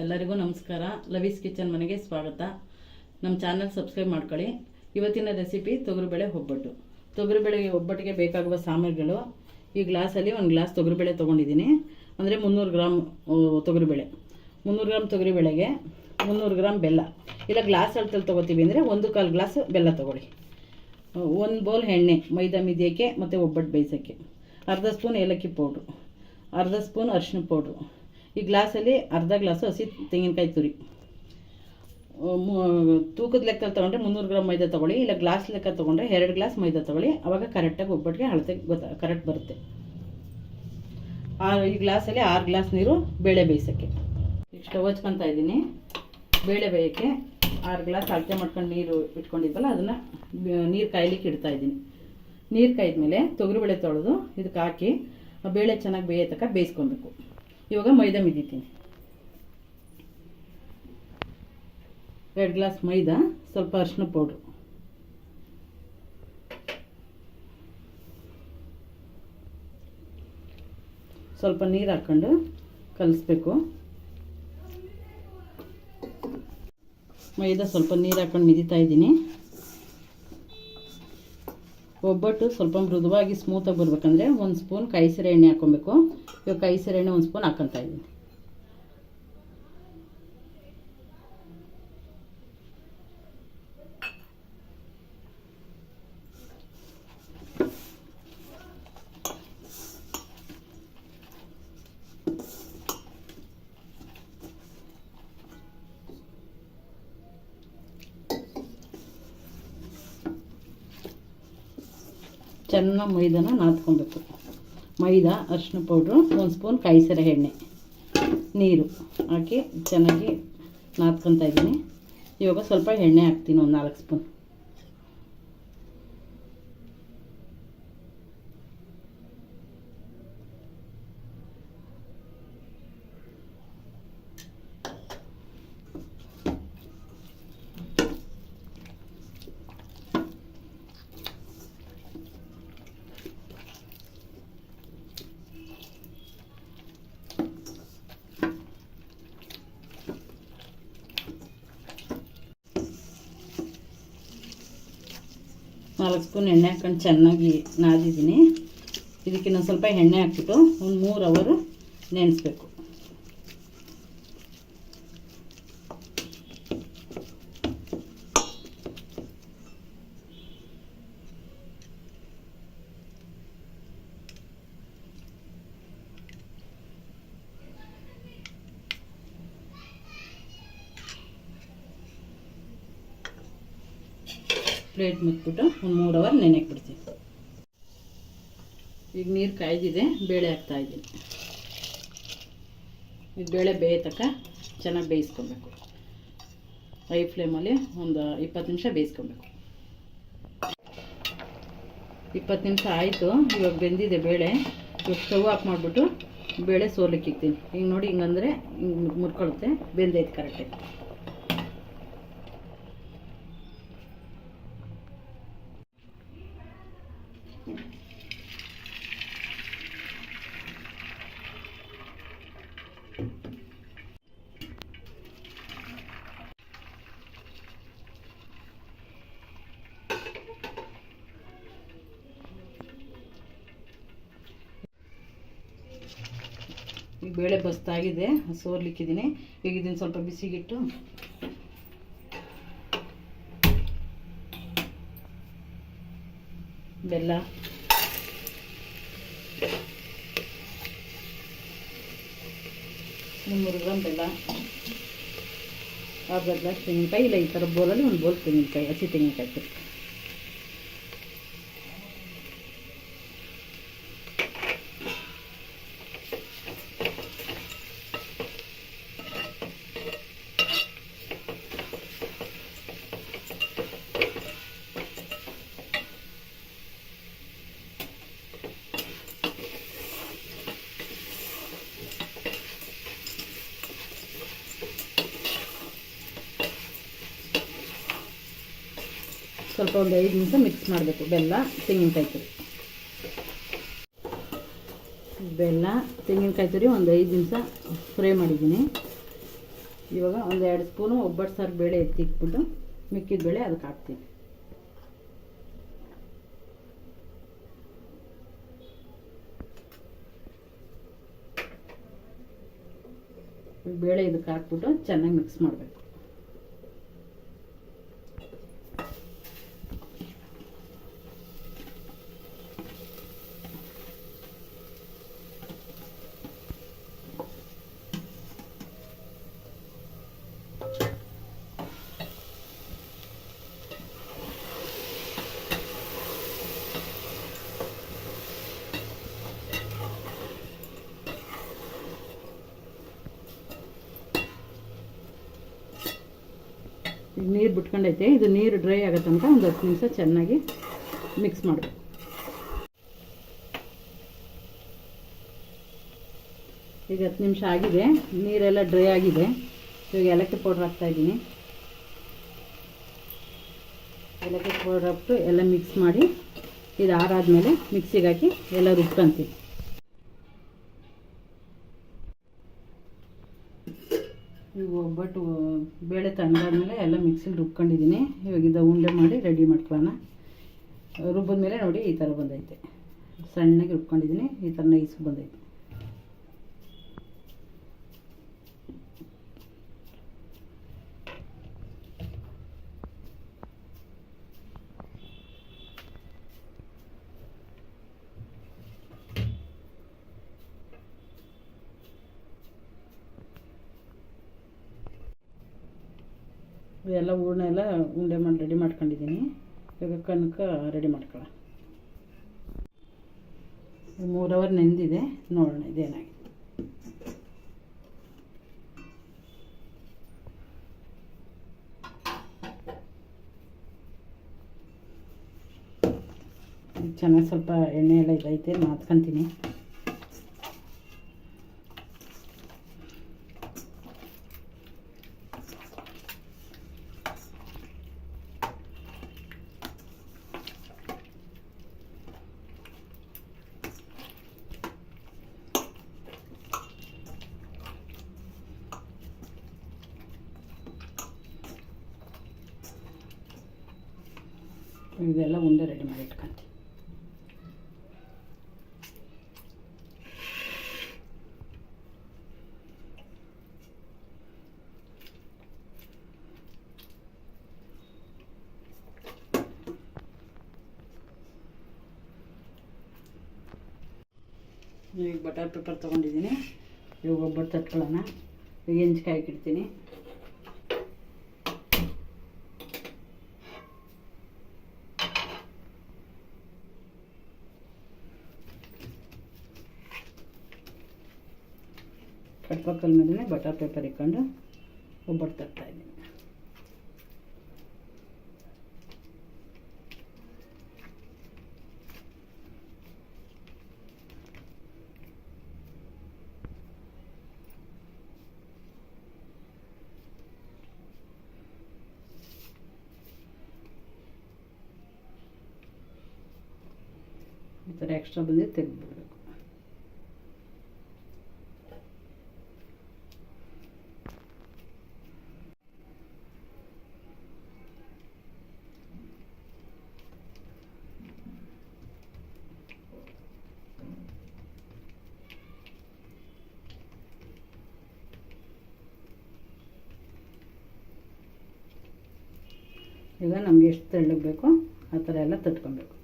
ಎಲ್ಲರಿಗೂ ನಮಸ್ಕಾರ. ಲವೀಸ್ ಕಿಚನ್ ಮನೆಗೆ ಸ್ವಾಗತ. ನಮ್ಮ ಚಾನಲ್ ಸಬ್ಸ್ಕ್ರೈಬ್ ಮಾಡ್ಕೊಳ್ಳಿ. ಇವತ್ತಿನ ರೆಸಿಪಿ ತೊಗರಿಬೇಳೆ ಒಬ್ಬಟ್ಟು. ತೊಗರಿಬೇಳೆ ಒಬ್ಬಟ್ಟಿಗೆ ಬೇಕಾಗುವ ಸಾಮಗ್ರಿಗಳು, ಈ ಗ್ಲಾಸಲ್ಲಿ ಒಂದು ಗ್ಲಾಸ್ ತೊಗರಿಬೇಳೆ ತೊಗೊಂಡಿದ್ದೀನಿ. ಅಂದರೆ 300 ಗ್ರಾಮ್ ತೊಗರಿಬೇಳೆ. 300 ಗ್ರಾಮ್ ತೊಗರಿಬೇಳೆಗೆ 300 ಗ್ರಾಮ್ ಬೆಲ್ಲ. ಇಲ್ಲ ಗ್ಲಾಸ್ ಅಳತೆಯಲ್ಲಿ ತೊಗೋತೀವಿ ಅಂದರೆ 1/4 ಗ್ಲಾಸ್ ಬೆಲ್ಲ ತೊಗೊಳ್ಳಿ. 1 ಬೌಲ್ ಎಣ್ಣೆ, ಮೈದಾ ಮಿದಿಯೋಕ್ಕೆ ಮತ್ತು ಒಬ್ಬಟ್ಟು ಬೇಯಿಸೋಕ್ಕೆ. ಅರ್ಧ ಸ್ಪೂನ್ ಏಲಕ್ಕಿ ಪೌಡ್ರು, ಅರ್ಧ ಸ್ಪೂನ್ ಅರಿಶಿನ ಪೌಡ್ರು. ಈ ಗ್ಲಾಸಲ್ಲಿ ಅರ್ಧ ಗ್ಲಾಸು ಹಸಿ ತೆಂಗಿನಕಾಯಿ ತುರಿ. ತೂಕದ ಲೆಕ್ಕದಲ್ಲಿ ತೊಗೊಂಡ್ರೆ 300 ಗ್ರಾಮ್ ಮೈದಾ ತೊಗೊಳ್ಳಿ. ಇಲ್ಲ ಗ್ಲಾಸ್ ಲೆಕ್ಕ ತೊಗೊಂಡ್ರೆ 2 ಗ್ಲಾಸ್ ಮೈದಾ ತೊಗೊಳ್ಳಿ. ಆವಾಗ ಕರೆಕ್ಟಾಗಿ ಒಬ್ಬಟ್ಟಿಗೆ ಅಳತೆ ಕರೆಕ್ಟ್ ಬರುತ್ತೆ. ಈ ಗ್ಲಾಸಲ್ಲಿ 6 ಗ್ಲಾಸ್ ನೀರು ಬೇಳೆ ಬೇಯಿಸೋಕ್ಕೆ. ಈಗ ಸ್ಟವ್ ಹಚ್ಕೊತಾ ಇದ್ದೀನಿ. ಬೇಳೆ ಬೇಯೋಕ್ಕೆ 6 ಗ್ಲಾಸ್ ಅಳತೆ ಮಾಡ್ಕೊಂಡು ನೀರು ಇಟ್ಕೊಂಡಿದ್ವಲ್ಲ, ಅದನ್ನು ನೀರು ಕಾಯ್ಲಿಕ್ಕೆ ಇಡ್ತಾ ಇದ್ದೀನಿ. ನೀರು ಕಾಯ್ದ್ಮೇಲೆ ತೊಗರಿಬೇಳೆ ತೊಳೆದು ಇದಕ್ಕೆ ಹಾಕಿ ಬೇಳೆ ಚೆನ್ನಾಗಿ ಬೇಯೋ ತನಕ ಬೇಯಿಸ್ಕೊಬೇಕು. ಇವಾಗ ಮೈದಾ ಮಿದಿತೀನಿ. 2 ಗ್ಲಾಸ್ ಮೈದಾ, ಸ್ವಲ್ಪ ಅರಿಶಿನ ಪೌಡ್ರು, ಸ್ವಲ್ಪ ನೀರು ಹಾಕ್ಕೊಂಡು ಕಲಿಸ್ಬೇಕು. ಮೈದಾ ಸ್ವಲ್ಪ ನೀರು ಹಾಕ್ಕೊಂಡು ಮಿದಿತಾ ಇದ್ದೀನಿ. ಒಬ್ಬಟ್ಟು ಸ್ವಲ್ಪ ಮೃದುವಾಗಿ ಸ್ಮೂತಾಗಿ ಬರ್ಬೇಕಂದ್ರೆ 1 ಸ್ಪೂನ್ ಕಾಯಿಸಿರ ಎಣ್ಣೆ ಹಾಕ್ಕೊಬೇಕು. ಇವಾಗ ಕಾಯಿಸಿರ ಎಣ್ಣೆ 1 ಸ್ಪೂನ್ ಹಾಕ್ಕೊತಾ ಇದ್ದೀನಿ. ಚೆನ್ನಾಗಿ ಮೈದಾನ ನಾದ್ಕೊಬೇಕು. ಮೈದಾ, ಅರಿಶಿನ ಪೌಡ್ರು, 1 ಸ್ಪೂನ್ ಕಾಯಿಸಿರ ಎಣ್ಣೆ, ನೀರು ಹಾಕಿ ಚೆನ್ನಾಗಿ ನಾದ್ಕೊತಾ ಇದ್ದೀನಿ. ಇವಾಗ ಸ್ವಲ್ಪ ಎಣ್ಣೆ ಹಾಕ್ತೀನಿ, ಒಂದು 4 ಸ್ಪೂನ್. ನಾಲ್ಕು ಸ್ಪೂನ್ ಎಣ್ಣೆ ಹಾಕ್ಕೊಂಡು ಚೆನ್ನಾಗಿ ನಾದಿದ್ದೀನಿ. ಇದಕ್ಕೆ ನಾನು ಸ್ವಲ್ಪ ಎಣ್ಣೆ ಹಾಕ್ಬಿಟ್ಟು ಒಂದು 3 ಅವರು ನೆನೆಸ್ಬೇಕು. ಪ್ಲೇಟ್ ಮುಚ್ಬಿಟ್ಟು ಒಂದು 3 ಅವರ್ ನೆನೆಗೆ ಬಿಡ್ತೀನಿ. ಈಗ ನೀರು ಕಾಯ್ದಿದೆ, ಬೇಳೆ ಹಾಕ್ತಾ ಇದ್ದೀನಿ. ಈಗ ಬೇಳೆ ಬೇಯತಕ್ಕ ಚೆನ್ನಾಗಿ ಬೇಯಿಸ್ಕೊಬೇಕು. ಹೈ ಫ್ಲೇಮಲ್ಲಿ ಒಂದು 20 ನಿಮಿಷ ಬೇಯಿಸ್ಕೊಬೇಕು. 20 ನಿಮಿಷ ಆಯಿತು. ಇವಾಗ ಬೆಂದಿದೆ ಬೇಳೆ. ಇವಾಗ ಸ್ಟವ್ ಆಫ್ ಮಾಡಿಬಿಟ್ಟು ಬೇಳೆ ಸೋರ್ಲಿಕ್ಕೆ ಇಕ್ತೀನಿ. ಈಗ ನೋಡಿ, ಹಿಂಗಂದರೆ ಹಿಂಗೆ ಮುರ್ಕೊಳುತ್ತೆ. ಬೆಂದೈತೆ ಕರೆಕ್ಟಾಗಿ. ಈಗ ಬೇಳೆ ಬಸ್ತಾಗಿದೆ, ಸೋರ್ಲಿಕ್ಕಿದ್ದೀನಿ. ಈಗ ಇದನ್ನು ಸ್ವಲ್ಪ ಬಿಸಿಗಿಟ್ಟು ಬೆಲ್ಲ, 300 ಗ್ರಾಮ್ ಬೆಲ್ಲ, ಅರ್ಧ ಗ್ಲಾಸ್ ತೆಂಗಿನಕಾಯಿ. ಇಲ್ಲ ಈ ಥರ ಬೋಲಲ್ಲಿ 1 ಬೋಲ್ ತೆಂಗಿನಕಾಯಿ, ಹಸಿ ತೆಂಗಿನಕಾಯಿ ತುರಿ. ಸ್ವಲ್ಪ ಒಂದು 5 ನಿಮಿಷ ಮಿಕ್ಸ್ ಮಾಡಬೇಕು. ಬೆಲ್ಲ, ತೆಂಗಿನಕಾಯಿ ತುರಿ, ಬೆಲ್ಲ, ತೆಂಗಿನಕಾಯಿ ತುರಿ ಒಂದು 5 ನಿಮಿಷ ಫ್ರೈ ಮಾಡಿದ್ದೀನಿ. ಇವಾಗ ಒಂದು 2 ಸ್ಪೂನು ಒಬ್ಬಟ್ಟು ಸಾರು ಬೇಳೆ ಎತ್ತಿಕ್ಬಿಟ್ಟು ಮಿಕ್ಕಿದ ಬೇಳೆ ಅದಕ್ಕೆ ಹಾಕ್ತೀನಿ. ಬೇಳೆ ಇದಕ್ಕೆ ಹಾಕ್ಬಿಟ್ಟು ಚೆನ್ನಾಗಿ ಮಿಕ್ಸ್ ಮಾಡಬೇಕು. ನೀರು ಬಿಟ್ಕೊಂಡೈತೆ, ಇದು ನೀರು ಡ್ರೈ ಆಗೋ ತನಕ ಒಂದು 10 ನಿಮಿಷ ಚೆನ್ನಾಗಿ ಮಿಕ್ಸ್ ಮಾಡಬೇಕು. ಈಗ 10 ನಿಮಿಷ ಆಗಿದೆ, ನೀರೆಲ್ಲ ಡ್ರೈ ಆಗಿದೆ. ಇವಾಗ ಏಲಕ್ಕಿ ಪೌಡ್ರ್ ಹಾಕ್ತಾಯಿದ್ದೀನಿ. ಏಲಕ್ಕಿ ಪೌಡ್ರ್ ಹಾಕ್ಬಿಟ್ಟು ಎಲ್ಲ ಮಿಕ್ಸ್ ಮಾಡಿ ಇದು ಆರಾದಮೇಲೆ ಮಿಕ್ಸಿಗೆ ಹಾಕಿ ಎಲ್ಲ ರುಬ್ಕೊಂತೀವಿ. ಈಗ ಒಬ್ಬಟ್ಟು ಬೇಳೆ ತಣ್ಣಗಾದ್ಮೇಲೆ ಎಲ್ಲ ಮಿಕ್ಸಿಲಿ ರುಬ್ಕೊಂಡಿದ್ದೀನಿ. ಇವಾಗ ಇದು ಉಂಡೆ ಮಾಡಿ ರೆಡಿ ಮಾಡ್ಕೊಳ್ಳೋಣ. ರುಬ್ಬಿದ್ಮೇಲೆ ನೋಡಿ ಈ ಥರ ಬಂದೈತೆ, ಸಣ್ಣಗೆ ರುಬ್ಕೊಂಡಿದ್ದೀನಿ, ಈ ಥರ ನೈಸ್ ಬಂದೈತೆ. ಎಲ್ಲ ಹೂರ್ಣ ಎಲ್ಲ ಉಂಡೆ ಮಾಡಿ ರೆಡಿ ಮಾಡ್ಕೊಂಡಿದ್ದೀನಿ. ಇವಾಗ ಕನಕ ರೆಡಿ ಮಾಡ್ಕೊಳ್ಳೋಣ. 3 ಅವರ್ ನೆಂದಿದೆ, ನೋಡೋಣ ಇದೇನಾಗಿದೆ. ಚೆನ್ನಾಗಿ ಸ್ವಲ್ಪ ಎಣ್ಣೆ ಎಲ್ಲ ಇದೈತೆ, ನಾದ್ಕೊತೀನಿ. ಇದೆಲ್ಲ ಉಂಡೆ ರೆಡಿ ಮಾಡಿ ಇಟ್ಕೊಂತೀನಿ. ಈಗ ಬಟರ್ ಪೇಪರ್ ತೊಗೊಂಡಿದ್ದೀನಿ. ಇವಾಗ ಒಬ್ಬಟ್ಟು ತಟ್ಕೊಳ್ಳೋಣ. ಈಗ ಹೆಂಚ್ಕಾಯಿ ಹಾಕಿಡ್ತೀನಿ. ಕಟ್ಪಕ್ಕಲ್ ಮೇಲೆ ಬಟರ್ ಪೇಪರ್ ಇಟ್ಕೊಂಡು ಒಬ್ಬಟ್ಟು ತಟ್ತಾಯಿದ್ದೀನಿ. ಈ ಥರ ಎಕ್ಸ್ಟ್ರಾ ಬಂದು ತೆಗೆದುಬಿಡ್ಬೇಕು. ಈಗ ನಮಗೆ ಎಷ್ಟು ತೆಳ್ಳಗೆ ಬೇಕೋ ಆ ಥರ ಎಲ್ಲ ತಟ್ಕೊಬೇಕು.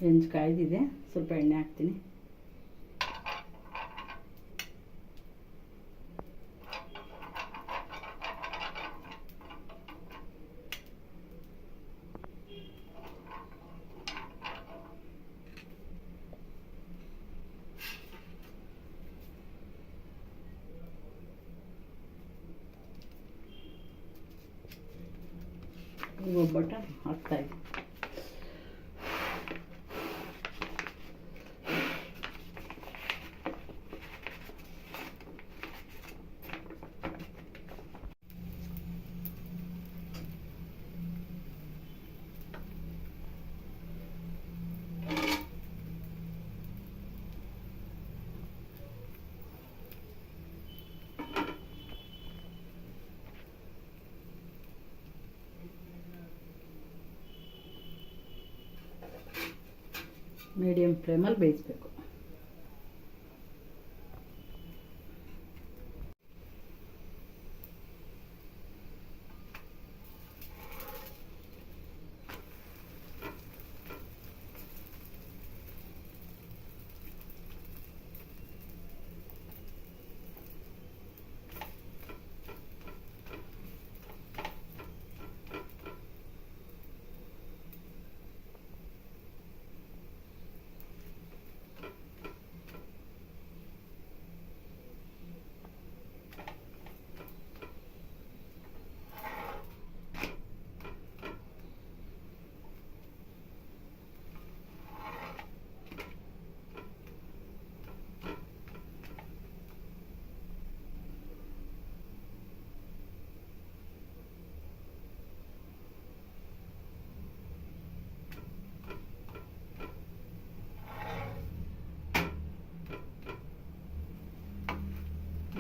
ಹೆಂಚು ಕಾಯ್ದಿದೆ, ಸ್ವಲ್ಪ ಎಣ್ಣೆ ಹಾಕ್ತೀನಿ. ಒಬ್ಬಟ್ಟು ಹಾಕ್ತಾಯಿದ್ದೀನಿ. ಮೀಡಿಯಮ್ ಫ್ಲೇಮಲ್ಲಿ ಬೇಯಿಸಬೇಕು.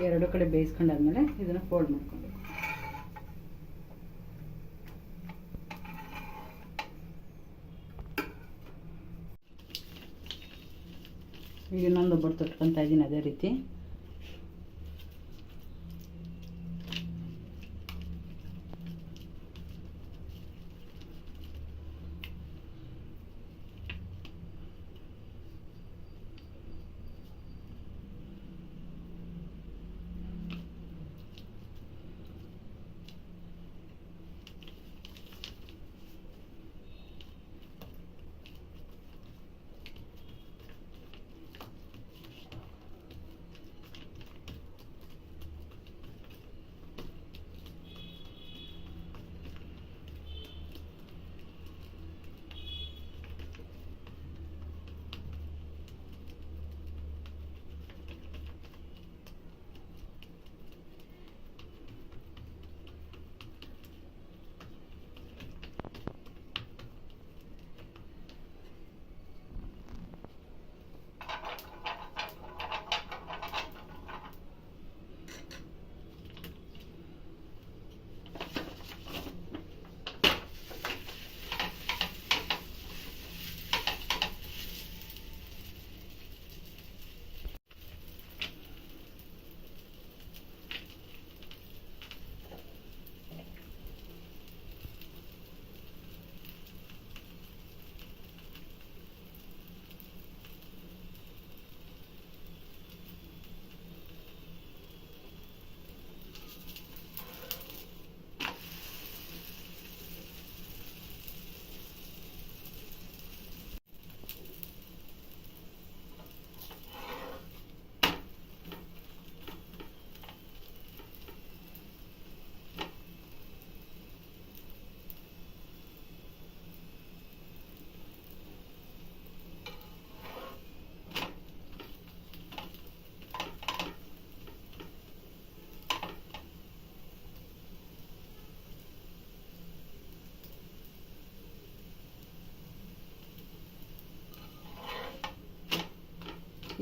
ಎರಡು ಕಡೆ ಬೇಯಿಸ್ಕೊಂಡಾದ್ಮೇಲೆ ಇದನ್ನು ಫೋಲ್ಡ್ ಮಾಡ್ಕೊಬೇಕು. ಈಗ ಇನ್ನೊಂದು ಒಬ್ಬಟ್ಟು ತೊಟ್ಕೊತಾ ಇದ್ದೀನಿ ಅದೇ ರೀತಿ.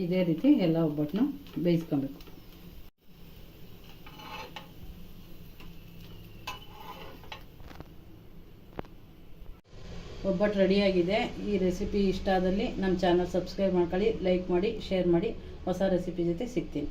ಇದೇ ರೀತಿ ಎಲ್ಲ ಒಬ್ಬಟ್ಟನ್ನು ಬೇಯಿಸ್ಕೊಬೇಕು. ಒಬ್ಬಟ್ಟು ರೆಡಿಯಾಗಿದೆ. ಈ ರೆಸಿಪಿ ಇಷ್ಟ ಆದಲ್ಲಿ ನಮ್ಮ ಚಾನಲ್ ಸಬ್ಸ್ಕ್ರೈಬ್ ಮಾಡ್ಕೊಳ್ಳಿ, ಲೈಕ್ ಮಾಡಿ, ಶೇರ್ ಮಾಡಿ. ಹೊಸ ರೆಸಿಪಿ ಜೊತೆ ಸಿಗ್ತೀನಿ.